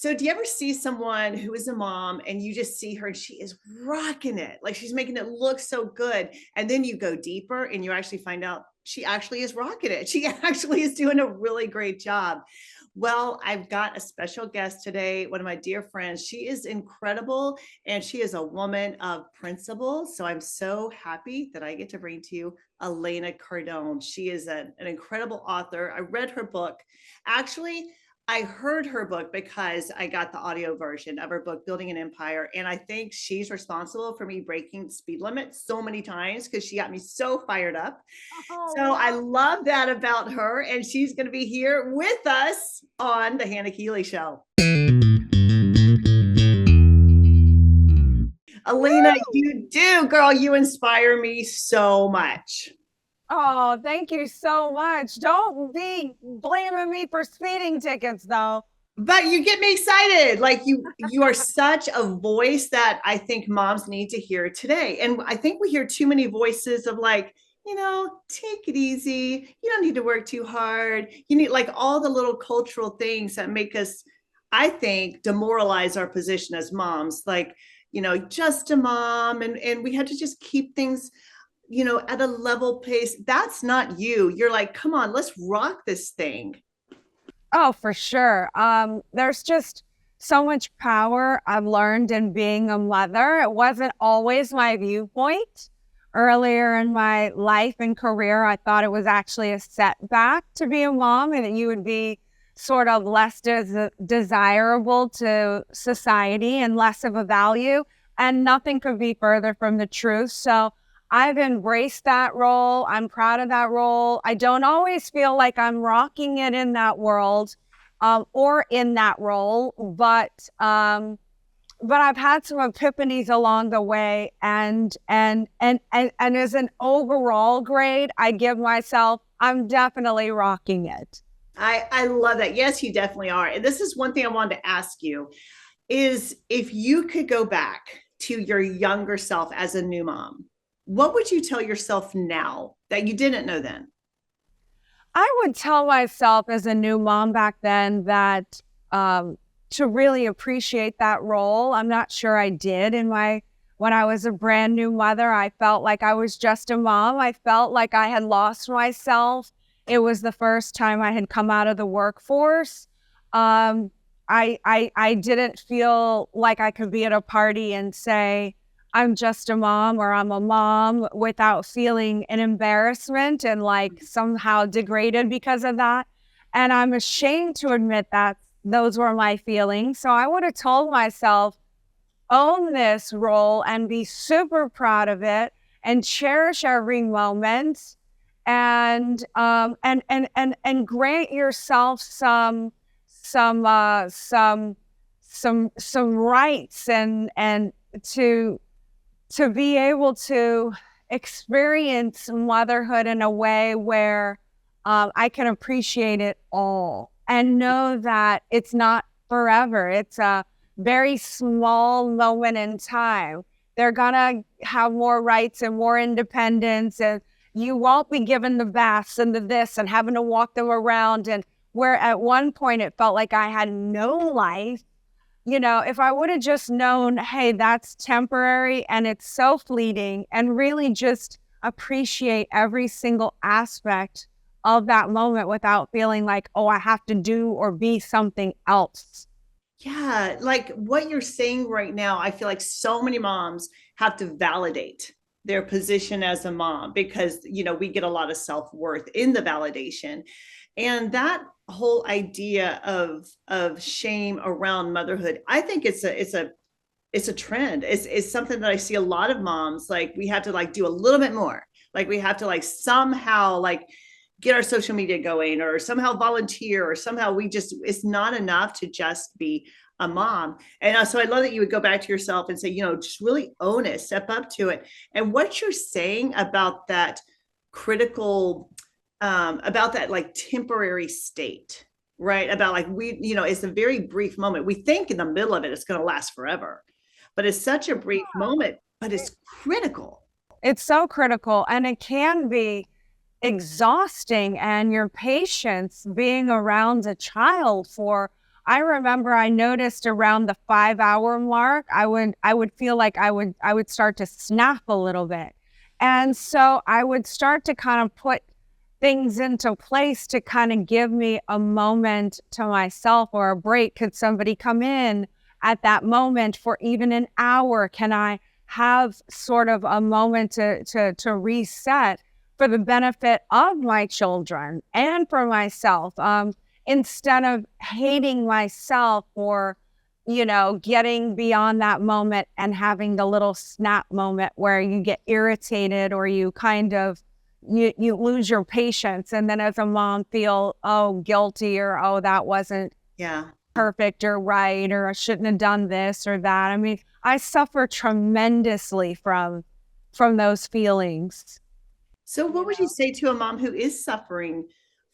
So do you ever see someone who is a mom and you just see her and she is rocking it? Like she's making it look so good. And then you go deeper and you actually find out she actually is rocking it. She actually is doing a really great job. Well, I've got a special guest today, one of my dear friends. She is incredible and she is a woman of principle. So I'm so happy that I get to bring to you Elena Cardone. She is an incredible author. I read her book. Actually, I heard her book because I got the audio version of her book, Building an Empire. And I think she's responsible for me breaking the speed limit so many times because she got me so fired up. Oh, So I wow. love that about her. And she's going to be here with us on the Hannah Keeley Show. Alina, Woo! you do, girl. You inspire me so much. Oh, thank you so much. Don't be blaming me for speeding tickets, though. But you get me excited. Like you are such a voice that I think moms need to hear today. And I think we hear too many voices of like, take it easy. You don't need to work too hard. You need like all the little cultural things that make us, I think, demoralize our position as moms. Like, just a mom, and we had to just keep things, at a level pace. That's not you. You're like, come on, let's rock this thing. Oh, for sure. There's just so much power I've learned in being a mother. It wasn't always my viewpoint. Earlier in my life and career, I thought it was actually a setback to be a mom and that you would be sort of less desirable to society and less of a value. And nothing could be further from the truth. So I've embraced that role. I'm proud of that role. I don't always feel like I'm rocking it in that world or in that role, but I've had some epiphanies along the way, and as an overall grade, I give myself, I'm definitely rocking it. I love that. Yes, you definitely are. And this is one thing I wanted to ask you is if you could go back to your younger self as a new mom, what would you tell yourself now that you didn't know then? I would tell myself as a new mom back then that to really appreciate that role. I'm not sure I did when I was a brand new mother. I felt like I was just a mom. I felt like I had lost myself. It was the first time I had come out of the workforce. Um, I didn't feel like I could be at a party and say, I'm just a mom or I'm a mom without feeling an embarrassment and like somehow degraded because of that. And I'm ashamed to admit that those were my feelings. So I would have told myself, own this role and be super proud of it and cherish every moment and grant yourself some some rights and to be able to experience motherhood in a way where I can appreciate it all and know that it's not forever. It's a very small moment in time. They're gonna have more rights and more independence, and you won't be given the baths and the this and having to walk them around. And where at one point it felt like I had no life, if I would have just known, hey, that's temporary and it's so fleeting, and really just appreciate every single aspect of that moment without feeling like, oh, I have to do or be something else. Yeah, like what you're saying right now, I feel like so many moms have to validate their position as a mom because, we get a lot of self-worth in the validation. And that whole idea of shame around motherhood, I think it's a trend. It's something that I see a lot of moms like we have to like do a little bit more. Like we have to like somehow like get our social media going or somehow volunteer or somehow it's not enough to just be a mom. And so I love that you would go back to yourself and say, just really own it, step up to it. And what you're saying about that critical, about that like temporary state, right? About like it's a very brief moment. We think in the middle of it, it's going to last forever, but it's such a brief moment, but it's critical. It's so critical, and it can be exhausting, and your patience being around a child for I remember I noticed around the 5 hour mark, I would feel like I would start to snap a little bit. And so I would start to kind of put things into place to kind of give me a moment to myself or a break. Could somebody come in at that moment for even an hour? Can I have sort of a moment to reset for the benefit of my children and for myself? Instead of hating myself or, getting beyond that moment and having the little snap moment where you get irritated or you kind of, you lose your patience. And then as a mom feel, guilty or, that wasn't perfect or right, or I shouldn't have done this or that. I mean, I suffer tremendously from those feelings. So what would you say to a mom who is suffering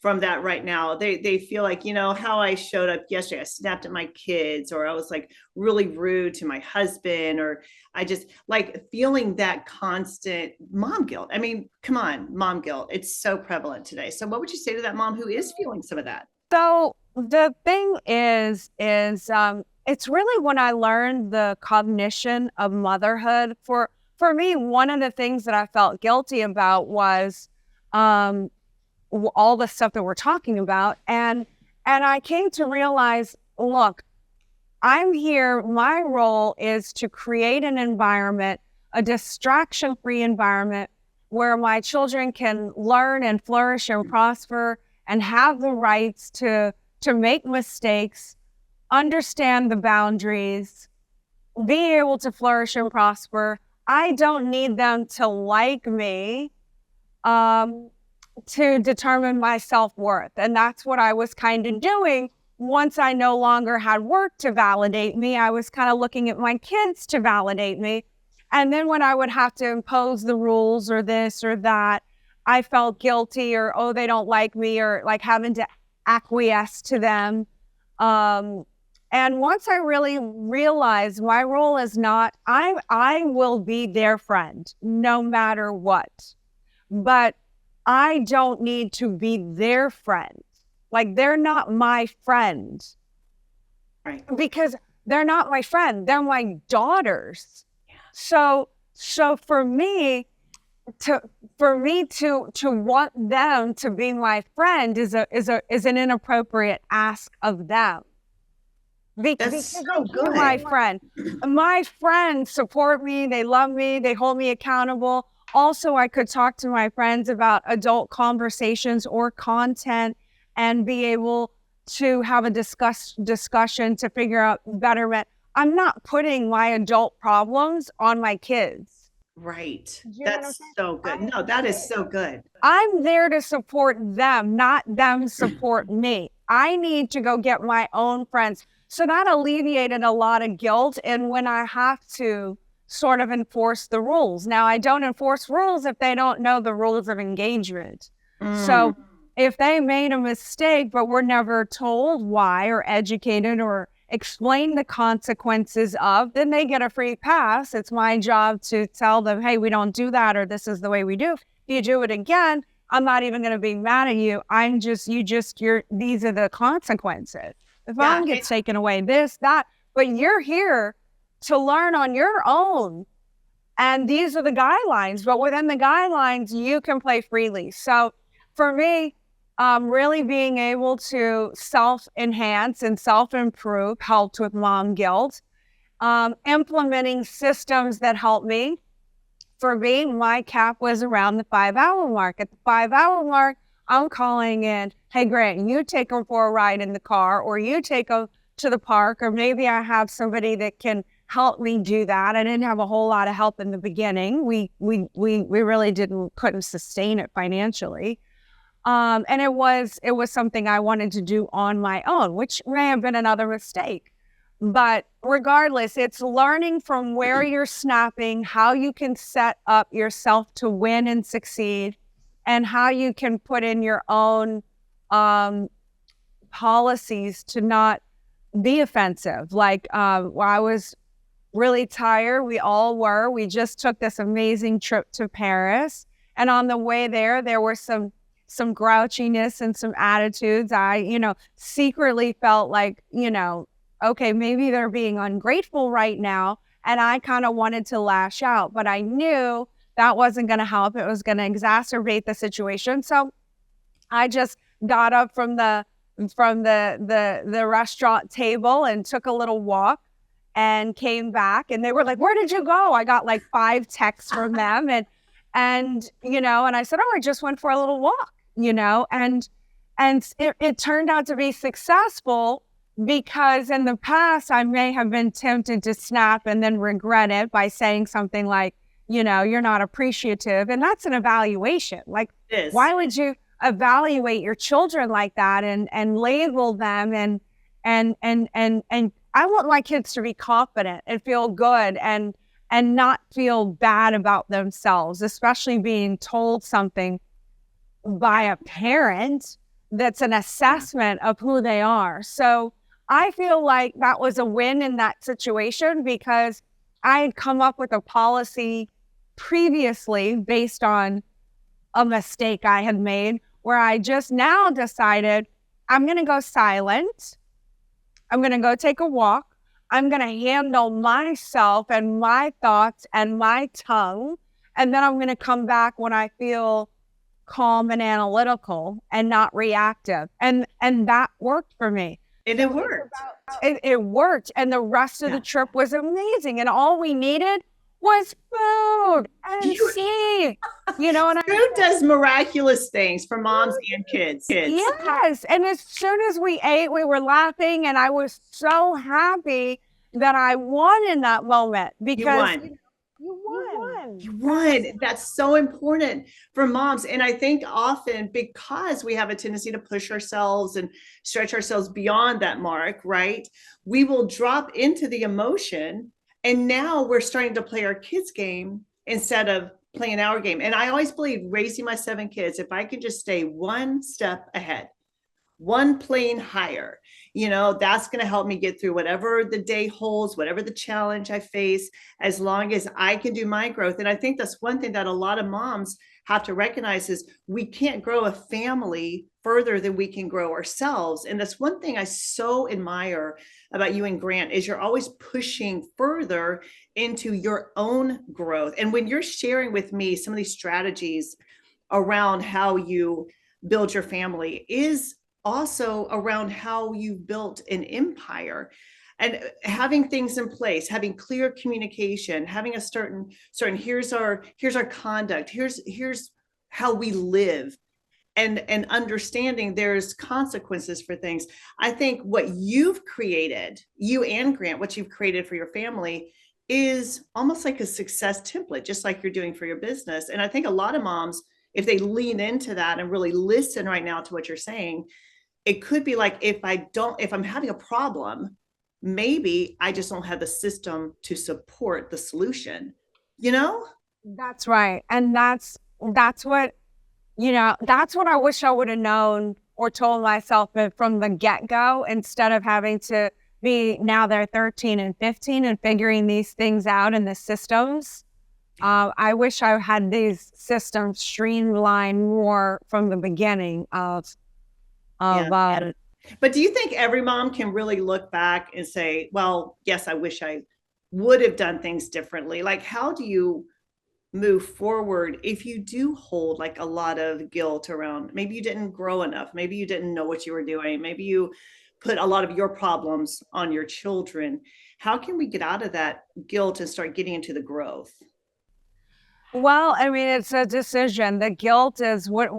from that right now? They feel like, how I showed up yesterday, I snapped at my kids, or I was like really rude to my husband, or I just like feeling that constant mom guilt. I mean, come on, mom guilt. It's so prevalent today. So what would you say to that mom who is feeling some of that? So the thing is it's really when I learned the cognition of motherhood. For me, one of the things that I felt guilty about was all the stuff that we're talking about. And I came to realize, look, I'm here. My role is to create an environment, a distraction-free environment where my children can learn and flourish and prosper and have the rights to make mistakes, understand the boundaries, be able to flourish and prosper. I don't need them to like me to determine my self-worth. And that's what I was kind of doing. Once I no longer had work to validate me, I was kind of looking at my kids to validate me. And then when I would have to impose the rules or this or that, I felt guilty or, they don't like me, or like having to acquiesce to them. And once I really realized my role is not, I will be their friend no matter what, but I don't need to be their friend. Like, they're not my friend. Right. Because they're not my friend. They're my daughters. Yeah. So for me to want them to be my friend is an inappropriate ask of them. Because so good. My friends support me. They love me. They hold me accountable. Also, I could talk to my friends about adult conversations or content and be able to have a discussion to figure out betterment. I'm not putting my adult problems on my kids. Right. That's so good. No, that is so good. I'm there to support them, not them support me. I need to go get my own friends. So that alleviated a lot of guilt. And when I have to sort of enforce the rules. Now, I don't enforce rules if they don't know the rules of engagement. So if they made a mistake, but were never told why or educated or explain the consequences of, then they get a free pass. It's my job to tell them, hey, we don't do that, or this is the way we do. If you do it again, I'm not even going to be mad at you. These are the consequences. If phone gets taken away, this, that, but you're here to learn on your own. And these are the guidelines, but within the guidelines, you can play freely. So for me, really being able to self-enhance and self-improve helped with mom guilt. Implementing systems that help me. For me, my cap was around the 5 hour mark. At the 5 hour mark, I'm calling in, hey, Grant, you take them for a ride in the coucar, or you take them to the park, or maybe I have somebody that can help me do that. I didn't have a whole lot of help in the beginning. We really couldn't sustain it financially. And it was something I wanted to do on my own, which may have been another mistake. But regardless, it's learning from where you're snapping, how you can set up yourself to win and succeed, and how you can put in your own policies to not be offensive. Like, I was really tired. We all were. We just took this amazing trip to Paris. And on the way there were some some grouchiness and some attitudes. I, secretly felt like, okay, maybe they're being ungrateful right now. And I kind of wanted to lash out, but I knew that wasn't going to help. It was going to exacerbate the situation. So I just got up from the restaurant table and took a little walk and came back, and they were like, "Where did you go?" I got like 5 texts from them, and I said, "Oh, I just went for a little walk," and it turned out to be successful, because in the past I may have been tempted to snap and then regret it by saying something like, "You're not appreciative," and that's an evaluation. Like, why would you evaluate your children like that and label them and I want my kids to be confident and feel good and not feel bad about themselves, especially being told something by a parent that's an assessment of who they are. So I feel like that was a win in that situation, because I had come up with a policy previously based on a mistake I had made, where I just now decided I'm going to go silent. I'm going to go take a walk. I'm going to handle myself and my thoughts and my tongue. And then I'm going to come back when I feel calm and analytical and not reactive. And that worked for me. And it worked. It worked. And the rest of the trip was amazing. And all we needed was food and sea. And food does miraculous things for moms and kids. Yes. And as soon as we ate, we were laughing, and I was so happy that I won in that moment, because you won. That's so important for moms. And I think often, because we have a tendency to push ourselves and stretch ourselves beyond that mark, right? We will drop into the emotion. And now we're starting to play our kids' game instead of playing our game. And I always believe, raising my 7 kids, if I can just stay one step ahead, one plane higher, that's going to help me get through whatever the day holds, whatever the challenge I face, as long as I can do my growth. And I think that's one thing that a lot of moms have to recognize, is we can't grow a family further than we can grow ourselves. And that's one thing I so admire about you and Grant, is you're always pushing further into your own growth. And when you're sharing with me some of these strategies around how you build your family, is also around how you've built an empire, and having things in place, having clear communication, having a certain here's our conduct, here's how we live, and understanding there's consequences for things. I think what you've created, you and Grant, what you've created for your family, is almost like a success template, just like you're doing for your business. And I think a lot of moms, if they lean into that and really listen right now to what you're saying, it could be like, if I'm having a problem, maybe I just don't have the system to support the solution, That's right. And that's what I wish I would have known or told myself from the get-go, instead of having to be, now they're 13 and 15 and figuring these things out in the systems. I wish I had these systems streamlined more from the beginning of But do you think every mom can really look back and say, well, yes, I wish I would have done things differently? Like, how do you move forward if you do hold like a lot of guilt around, maybe you didn't grow enough, maybe you didn't know what you were doing, maybe you put a lot of your problems on your children? How can we get out of that guilt and start getting into the growth? Well, I mean, it's a decision. The guilt is what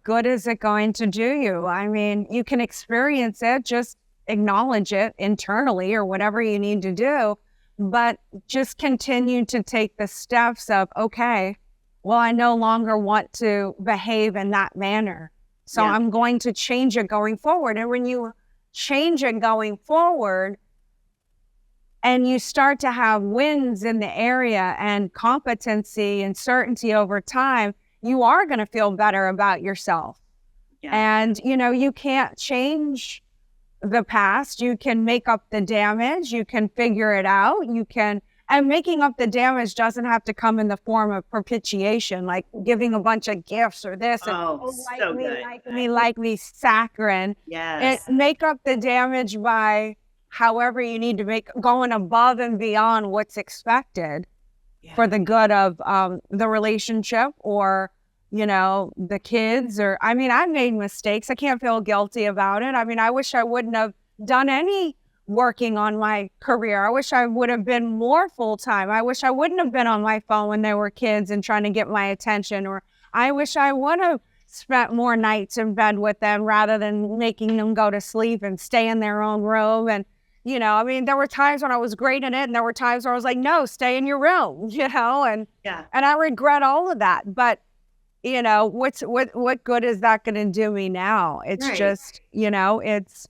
good is it going to do you? I mean, you can experience it, just acknowledge it internally or whatever you need to do, but just continue to take the steps of, okay, well, I no longer want to behave in that manner. So I'm going to change it going forward. And when you change it going forward, and you start to have wins in the area and competency and certainty over time, you are going to feel better about yourself. And, you can't change the past. You can make up the damage. You can figure it out. You can And making up the damage doesn't have to come in the form of propitiation, like giving a bunch of gifts or this, and Oh, oh, so good. like me, saccharine. It Yes. make up the damage by however you need to make, going above and beyond what's expected for Yeah. the good of the relationship, or the kids. Or I mean, I made mistakes. I can't feel guilty about it. I mean, I wish I wouldn't have done any working on my career. I wish I would have been more full-time. I wish I wouldn't have been on my phone when they were kids and trying to get my attention. Or I wish I would have spent more nights in bed with them rather than making them go to sleep and stay in their own room. And I mean, there were times when I was great at it, and there were times where I was like, no, stay in your room, and Yeah. I regret all of that. But what good is that going to do me now? It's Right. just, it's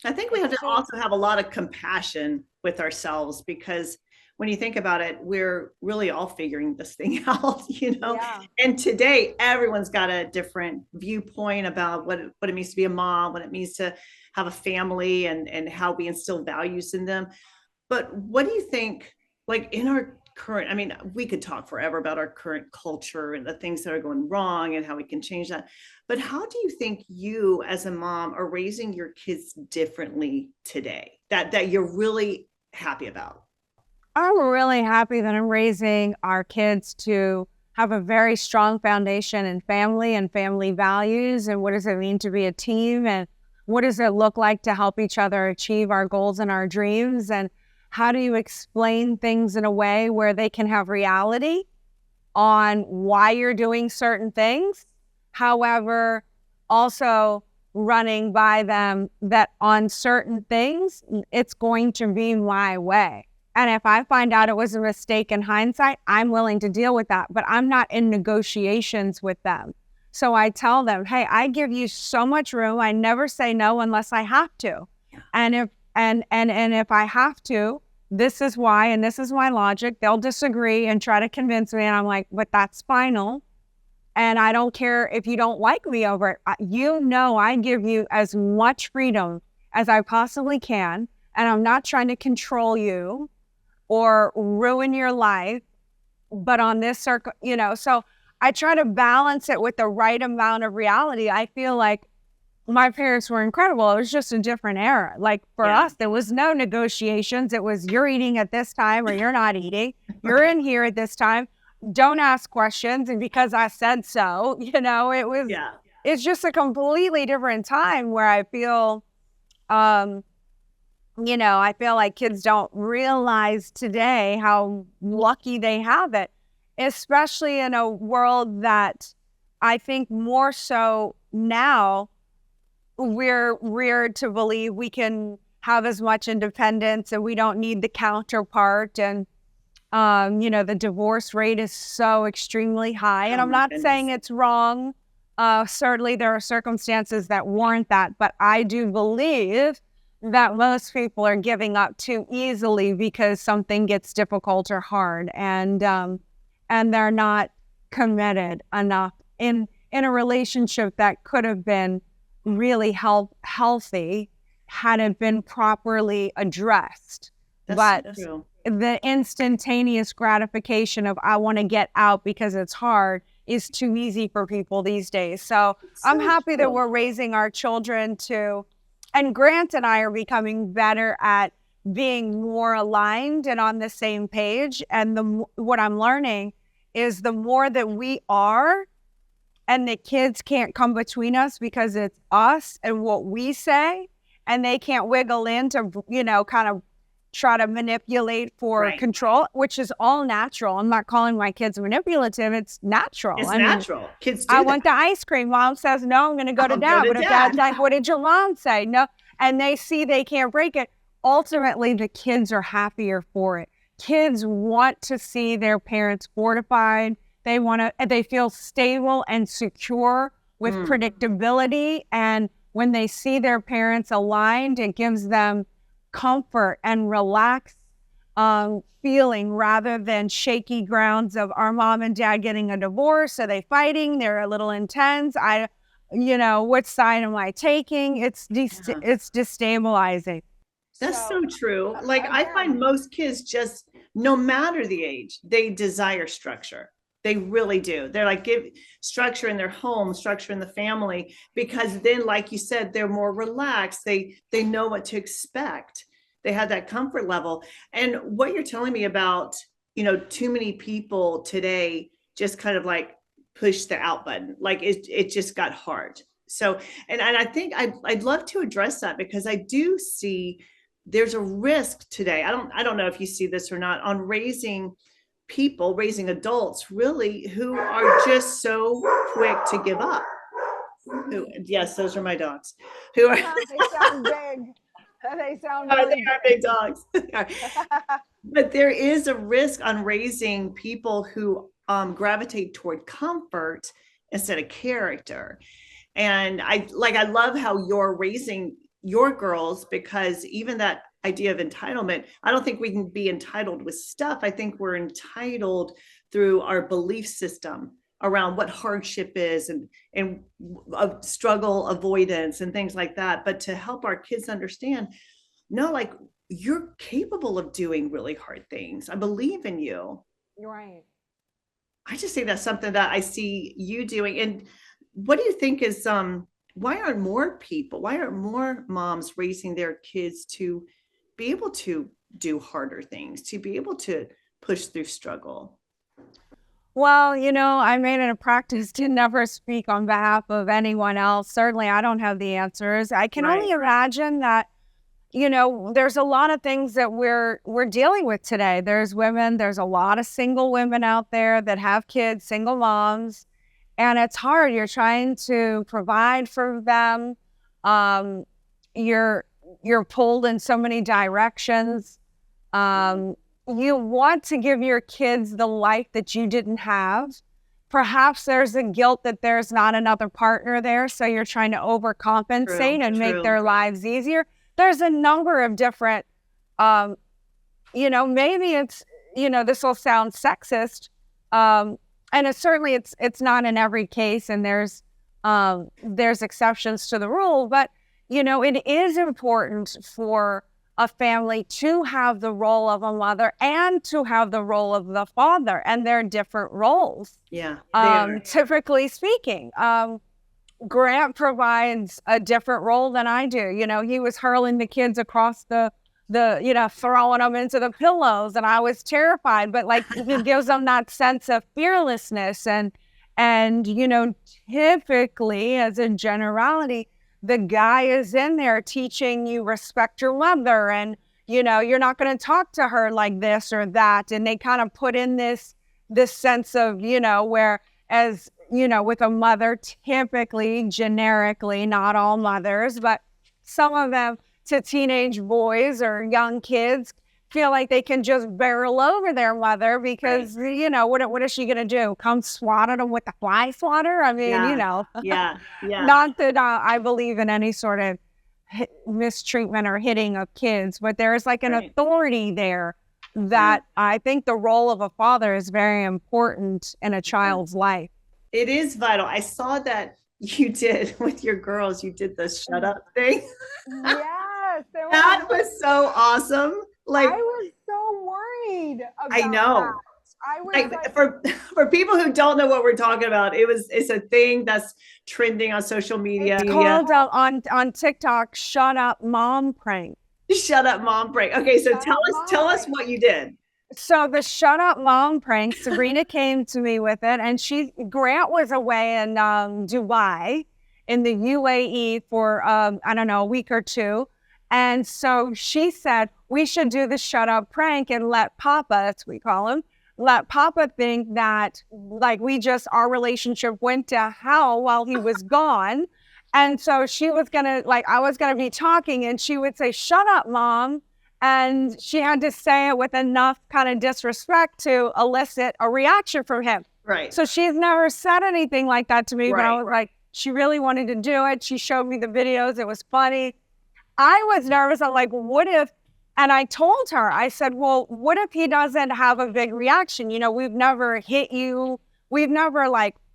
I think we have to also have a lot of compassion with ourselves, because when you think about it, we're really all figuring this thing out, Yeah. And today, everyone's got a different viewpoint about what it means to be a mom, what it means to have a family, and how we instill values in them. But what do you think, like in our current, I mean, we could talk forever about our current culture and the things that are going wrong and how we can change that. But how do you think you as a mom are raising your kids differently today that you're really happy about? I'm really happy that I'm raising our kids to have a very strong foundation in family and family values. And what does it mean to be a team? And what does it look like to help each other achieve our goals and our dreams? And how do you explain things in a way where they can have reality on why you're doing certain things? However, also running by them that on certain things, it's going to be my way. And if I find out it was a mistake in hindsight, I'm willing to deal with that. But I'm not in negotiations with them. So I tell them, hey, I give you so much room. I never say no unless I have to. And if I have to, this is why, and this is my logic. They'll disagree and try to convince me. And I'm like, but that's final. And I don't care if you don't like me over it. I give you as much freedom as I possibly can. And I'm not trying to control you or ruin your life, but on this circle, so I try to balance it with the right amount of reality. I feel like my parents were incredible. It was just a different era. Like for us, there was no negotiations. It was, you're eating at this time or you're not eating. You're in here at this time. Don't ask questions. And because I said so, it's just a completely different time where I feel, I feel like kids don't realize today how lucky they have it, especially in a world that I think more so now we're reared to believe we can have as much independence and we don't need the counterpart. And, the divorce rate is so extremely high. And I'm not saying it's wrong. Certainly there are circumstances that warrant that. But I do believe that most people are giving up too easily because something gets difficult or hard, and they're not committed enough in a relationship that could have been really healthy had it been properly addressed. But true. The instantaneous gratification of I want to get out because it's hard is too easy for people these days. So I'm happy that we're raising our children to, and Grant and I are becoming better at being more aligned and on the same page. And what I'm learning is the more that we are, and the kids can't come between us because it's us and what we say, and they can't wiggle in to, kind of try to manipulate for control, which is all natural. I'm not calling my kids manipulative. It's natural. It's natural. Kids do I want the ice cream. Mom says, no, I'm going to go to dad. But if dad's like, what did your mom say? No. And they see they can't break it. Ultimately, the kids are happier for it. Kids want to see their parents fortified. They feel stable and secure with predictability. And when they see their parents aligned, it gives them comfort and relaxed feeling rather than shaky grounds of our mom and dad getting a divorce. Are they fighting? They're a little intense. What side am I taking? It's destabilizing. That's so So true. Like I find again, most kids just, no matter the age, they desire structure. They really do. They're like, give structure in their home, structure in the family, because then, like you said, they're more relaxed. They know what to expect. They have that comfort level. And what you're telling me about, too many people today just kind of like push the out button. Like it just got hard. So, and I think I'd love to address that, because I do see there's a risk today. I don't know if you see this or not, on raising adults really, who are just so quick to give up. Who, yes, those are my dogs. Who are they sound big. They sound they really are big. big dogs. But there is a risk on raising people who gravitate toward comfort instead of character. And I love how you're raising your girls, because even that idea of entitlement, I don't think we can be entitled with stuff. I think we're entitled through our belief system around what hardship is, and struggle avoidance and things like that. But to help our kids understand, no, like, you're capable of doing really hard things. I believe in you. You're right. I just think that's something that I see you doing. And what do you think is why aren't more moms raising their kids to be able to do harder things, to be able to push through struggle? Well, I made it a practice to never speak on behalf of anyone else. Certainly, I don't have the answers. I can only Right. imagine that, there's a lot of things that we're dealing with today. There's a lot of single women out there that have kids, single moms, and it's hard. You're trying to provide for them. Um, you're you're pulled in so many directions. Um, you want to give your kids the life that you didn't have. Perhaps there's a guilt that there's not another partner there, so you're trying to True, overcompensate and make true. their lives easier. There's a number of different, um, maybe it's, this will sound sexist, and it's not in every case, and there's exceptions to the rule, but it is important for a family to have the role of a mother and to have the role of the father, and they're different roles. Yeah, they are. Typically speaking, Grant provides a different role than I do. He was hurling the kids across throwing them into the pillows, and I was terrified, but like it gives them that sense of fearlessness. And typically, as a generality, the guy is in there teaching you respect your mother, and you're not going to talk to her like this or that, and they kind of put in this sense of where, as with a mother, typically, generically, not all mothers, but some of them, to teenage boys or young kids, feel like they can just barrel over their mother because, Right. What is she going to do? Come swat at them with the fly swatter? I mean, Yeah, yeah, yeah. not that I believe in any sort of mistreatment or hitting of kids, but there's like an Right. authority there that I think the role of a father is very important in a child's life. It is vital. I saw that you did with your girls, you did the shut up thing. Yes, That was so awesome. I Like, was so worried I about know. that. I was Like, for people who don't know what we're talking about, it's a thing that's trending on social media. it's called on TikTok, "Shut Up Mom Prank." Shut up, mom break. Okay, so Shut Up Mom tell us Prank. what you did. So the "Shut Up Mom Prank," Sabrina came to me with it, and Grant was away in Dubai, in the UAE for I don't know, a week or two, and so she said we should do the "Shut Up" prank and let Papa, that's what we call him, let Papa think that like our relationship went to hell while he was gone. And so I was gonna be talking, and she would say, "Shut up, Mom." And she had to say it with enough kind of disrespect to elicit a reaction from him. Right. So she's never said anything like that to me, but I Right. was like, she really wanted to do it. She showed me the videos. It was funny. I was nervous. I'm like, what if, and I told her, I said, well, what if he doesn't have a big reaction? We've never hit you. We've never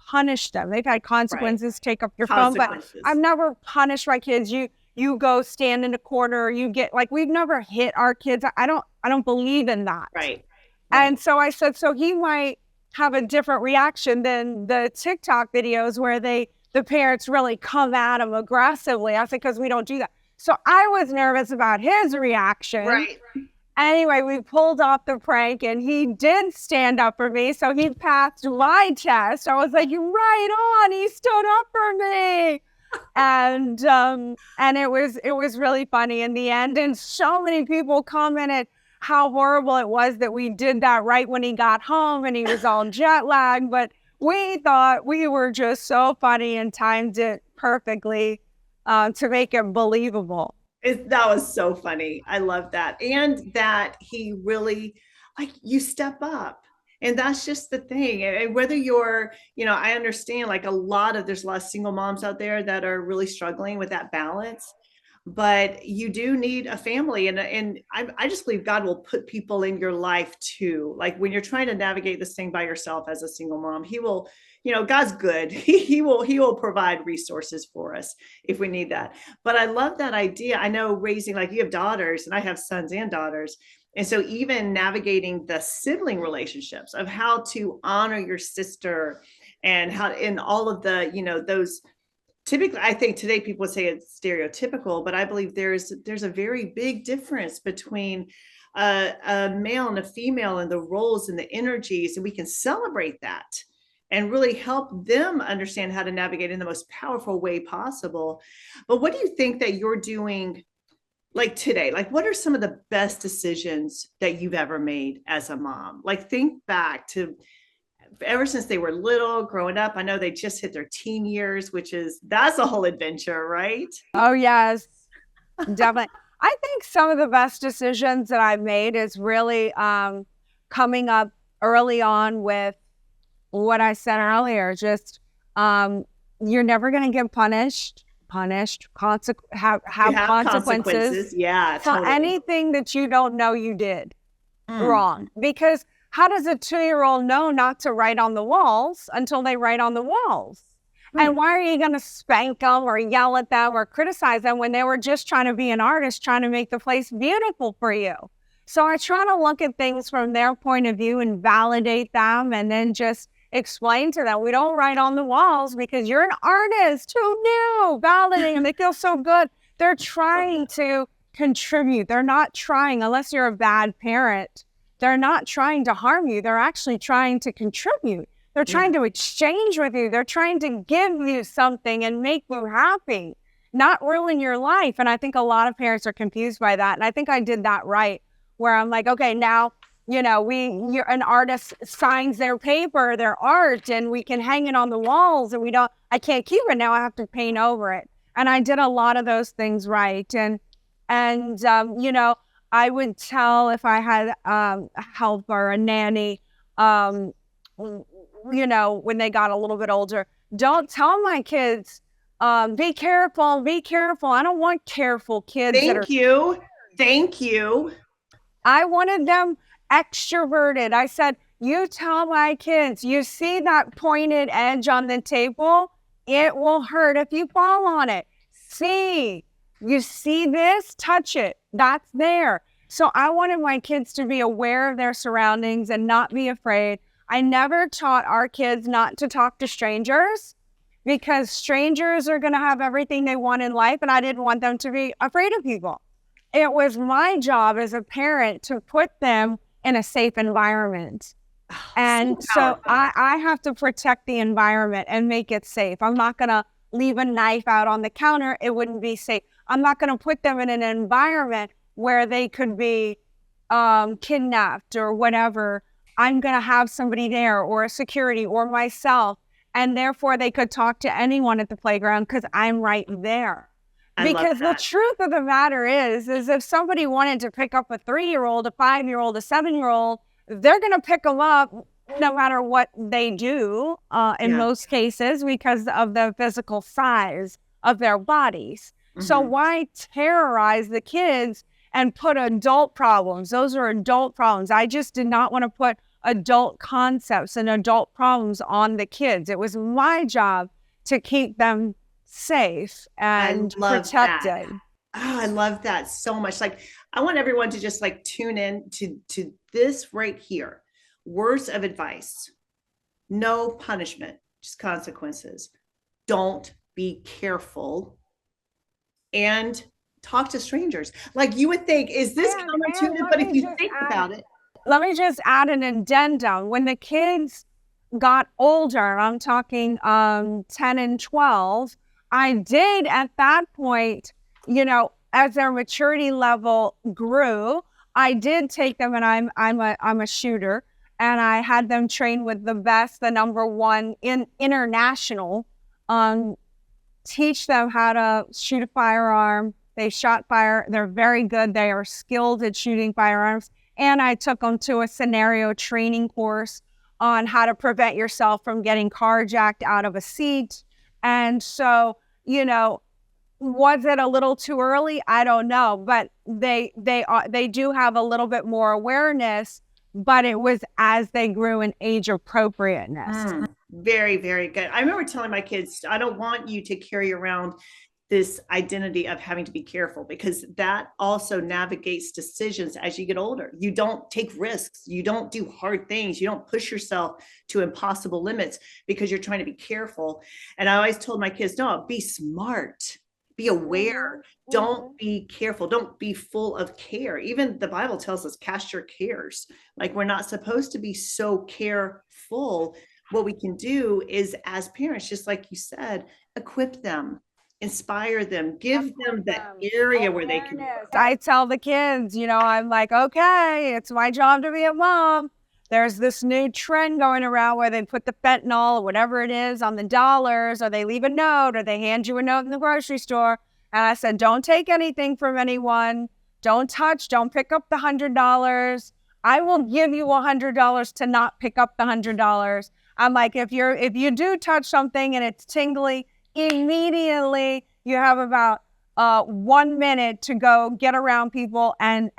punished them. They've had Right. consequences, take up your phone, but Consequences. I've never punished my kids. you go stand in a corner, you get like, we've never hit our kids. I don't believe in that. Right. And so I said, so he might have a different reaction than the TikTok videos where the parents really come at him aggressively. I said, because we don't do that. So I was nervous about his reaction. Right. Anyway, we pulled off the prank and he did stand up for me. So he passed my test. I was like, you're right on. He stood up for me. And it was really funny in the end. And so many people commented how horrible it was that we did that right when he got home and he was all jet lagged. But we thought we were just so funny and timed it perfectly to make it believable. That was so funny. I love that. And that he really, like, you step up. And that's just the thing. And whether you're, I understand like there's a lot of single moms out there that are really struggling with that balance. But you do need a family. And I just believe God will put people in your life too. Like when you're trying to navigate this thing by yourself as a single mom, he will, God's good. He will provide resources for us if we need that. But I love that idea. I know raising, like you have daughters and I have sons and daughters. And so even navigating the sibling relationships of how to honor your sister and how in all of the, those typically, I think today people would say it's stereotypical, but I believe there's a very big difference between a male and a female and the roles and the energies, and we can celebrate that and really help them understand how to navigate in the most powerful way possible. But what do you think that you're doing like today? Like, what are some of the best decisions that you've ever made as a mom? Like, think back to ever since they were little, growing up. I know they just hit their teen years, that's a whole adventure, right? Oh, yes, definitely. I think some of the best decisions that I've made is really coming up early on with what I said earlier. Just you're never going to get punished, have consequences. Yeah, for totally. anything that you don't know you did wrong. Because how does a 2-year-old know not to write on the walls until they write on the walls? And why are you going to spank them or yell at them or criticize them when they were just trying to be an artist, trying to make the place beautiful for you? So I try to look at things from their point of view and validate them, and then just explain to them, we don't write on the walls because you're an artist. Who knew? Validating them. They feel so good. They're trying to contribute. They're not trying, unless you're a bad parent, they're not trying to harm you. They're actually trying to contribute. They're trying to exchange with you. They're trying to give you something and make you happy, not ruin your life. And I think a lot of parents are confused by that. And I think I did that right, where I'm like, okay, now, an artist signs their paper, their art, and we can hang it on the walls, and I can't keep it now. I have to paint over it. And I did a lot of those things right. And I would tell if I had a helper, a nanny, when they got a little bit older, don't tell my kids, be careful, be careful. I don't want careful kids. Thank you. I wanted them extroverted. I said, you tell my kids, you see that pointed edge on the table? It will hurt if you fall on it. You see this? Touch it. That's there. So I wanted my kids to be aware of their surroundings and not be afraid. I never taught our kids not to talk to strangers, because strangers are going to have everything they want in life, and I didn't want them to be afraid of people. It was my job as a parent to put them in a safe environment. And so I have to protect the environment and make it safe. I'm not going to leave a knife out on the counter. It wouldn't be safe. I'm not going to put them in an environment where they could be kidnapped or whatever. I'm going to have somebody there, or a security, or myself. And therefore they could talk to anyone at the playground because I'm right there. Because the truth of the matter is if somebody wanted to pick up a 3-year-old, a 5-year-old, a 7-year-old, they're going to pick them up no matter what they do in most cases, because of the physical size of their bodies. Mm-hmm. So why terrorize the kids and put adult problems? Those are adult problems. I just did not want to put adult concepts and adult problems on the kids. It was my job to keep them safe and protected. Oh, I love that so much. Like, I want everyone to just like tune in to this right here. Words of advice. No punishment, just consequences. Don't be careful and talk to strangers. Like you would think, is this And counterintuitive? But if you think about it, let me just add an addendum. When the kids got older, I'm talking 10 and 12, I did at that point, you know, as their maturity level grew, I did take them, and I'm a shooter, and I had them train with the best, the number one in international, um, teach them how to shoot a firearm. They shot fire. They're very good. They are skilled at shooting firearms. And I took them to a scenario training course on how to prevent yourself from getting carjacked out of a seat. And so, you know, was it a little too early? I don't know, but they do have a little bit more awareness, but it was as they grew in age appropriateness. very, very good. I remember telling my kids, I don't want you to carry around this identity of having to be careful, because that also navigates decisions as you get older. You don't take risks, you don't do hard things, you don't push yourself to impossible limits because you're trying to be careful. And I always told my kids, no, be smart, be aware, don't be careful, don't be full of care. Even the Bible tells us, cast your cares. Like, we're not supposed to be so careful. What we can do is, as parents, just like you said, equip them, inspire them, give them the area where they can. I tell the kids, you know, I'm like, okay, it's my job to be a mom. There's this new trend going around where they put the fentanyl or whatever it is on the dollars, or they leave a note, or they hand you a note in the grocery store. And I said, don't take anything from anyone. Don't touch, don't pick up the $100. I will give you $100 to not pick up the $100. I'm like, if you do touch something and it's tingly, immediately you have about 1 minute to go get around people and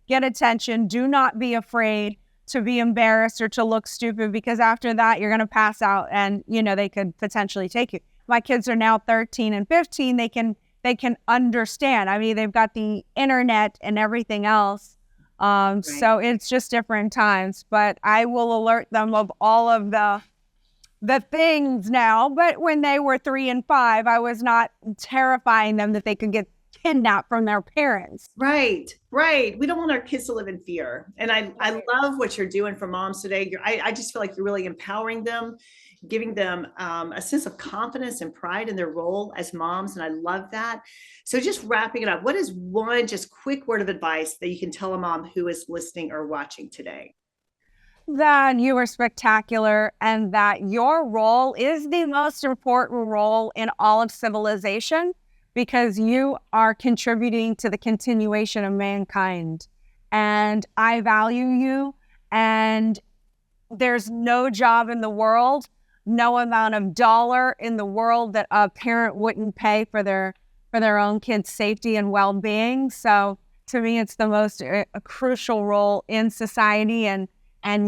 get attention. Do not be afraid to be embarrassed or to look stupid, because after that you're going to pass out and, you know, they could potentially take you. My kids are now 13 and 15. They can understand. I mean, they've got the internet and everything else. Right. So it's just different times, but I will alert them of all of the things now. But when they were 3 and 5, I was not terrifying them that they could get kidnapped from their parents. Right. We don't want our kids to live in fear. And I love what you're doing for moms today. I just feel like you're really empowering them, giving them a sense of confidence and pride in their role as moms. And I love that. So just wrapping it up, what is one just quick word of advice that you can tell a mom who is listening or watching today? That you are spectacular, and that your role is the most important role in all of civilization, because you are contributing to the continuation of mankind. And I value you, and there's no job in the world, no amount of dollar in the world that a parent wouldn't pay for their own kids' safety and well-being. So to me, it's the most a crucial role in society, and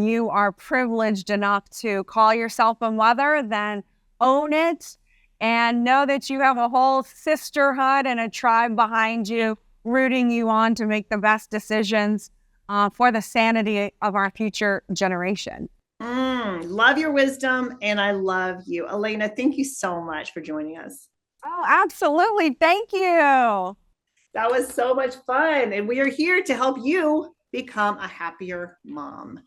you are privileged enough to call yourself a mother. Then own it and know that you have a whole sisterhood and a tribe behind you, rooting you on to make the best decisions for the sanity of our future generation. Love your wisdom, and I love you. Elena, thank you so much for joining us. Oh, absolutely. Thank you. That was so much fun. And we are here to help you become a happier mom.